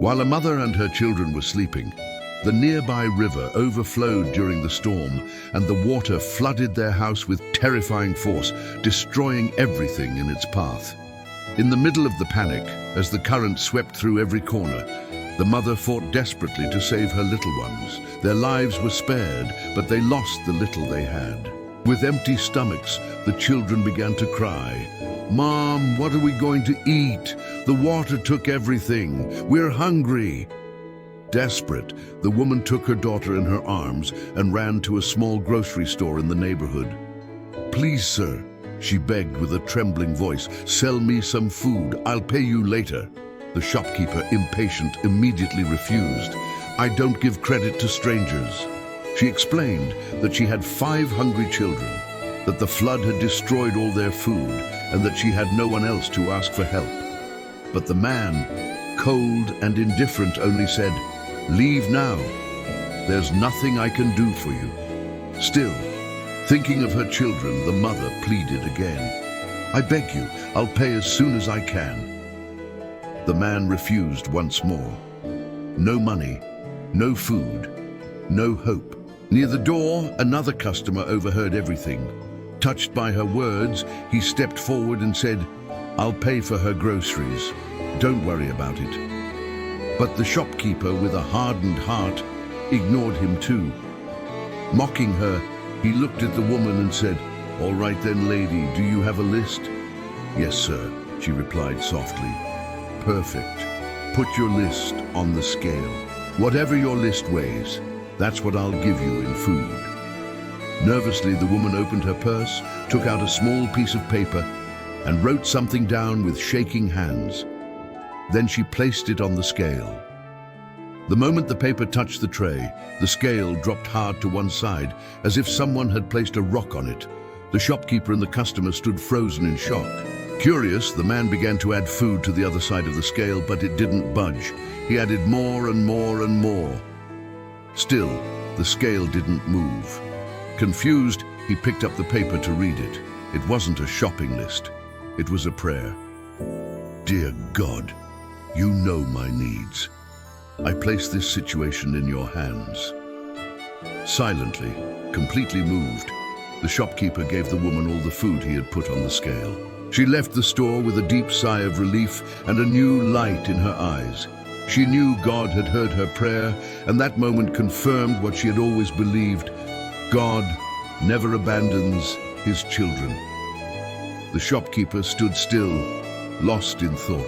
While a mother and her children were sleeping, the nearby river overflowed during the storm, and the water flooded their house with terrifying force, destroying everything in its path. In the middle of the panic, as the current swept through every corner, the mother fought desperately to save her little ones. Their lives were spared, but they lost the little they had. With empty stomachs, the children began to cry. "Mom, what are we going to eat? The water took everything. We're hungry." Desperate, the woman took her daughter in her arms and ran to a small grocery store in the neighborhood. "Please, sir," she begged with a trembling voice, "sell me some food. I'll pay you later." The shopkeeper, impatient, immediately refused. "I don't give credit to strangers." She explained that she had 5 hungry children, that the flood had destroyed all their food, and that she had no one else to ask for help. But the man, cold and indifferent, only said, "Leave now. There's nothing I can do for you." Still, thinking of her children, the mother pleaded again. "I beg you, I'll pay as soon as I can." The man refused once more. No money, no food, no hope. Near the door, another customer overheard everything. Touched by her words, he stepped forward and said, "I'll pay for her groceries. Don't worry about it." But the shopkeeper, with a hardened heart, ignored him too. Mocking her, he looked at the woman and said, "All right then, lady, do you have a list?" "Yes, sir," she replied softly. "Perfect. Put your list on the scale. Whatever your list weighs, that's what I'll give you in food." Nervously, the woman opened her purse, took out a small piece of paper, and wrote something down with shaking hands. Then she placed it on the scale. The moment the paper touched the tray, the scale dropped hard to one side, as if someone had placed a rock on it. The shopkeeper and the customer stood frozen in shock. Curious, the man began to add food to the other side of the scale, but it didn't budge. He added more and more and more. Still, the scale didn't move. Confused, he picked up the paper to read it. It wasn't a shopping list. It was a prayer. "Dear God, you know my needs. I place this situation in your hands." Silently, completely moved, the shopkeeper gave the woman all the food he had put on the scale. She left the store with a deep sigh of relief and a new light in her eyes. She knew God had heard her prayer, and that moment confirmed what she had always believed: God never abandons his children. The shopkeeper stood still, lost in thought.